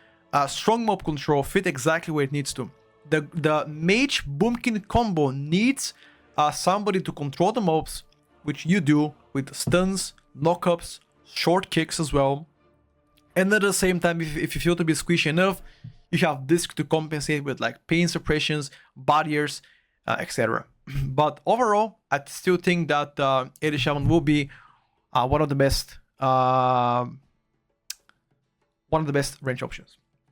strong mob control fit exactly where it needs to. The Mage Boomkin combo needs somebody to control the mobs, which you do with stuns, knockups, short kicks as well. And at the same time, if you feel to be squishy enough, you have Disc to compensate with like pain suppressions, barriers, etc. But overall, I still think that Elite Shaman will be one of the best range options.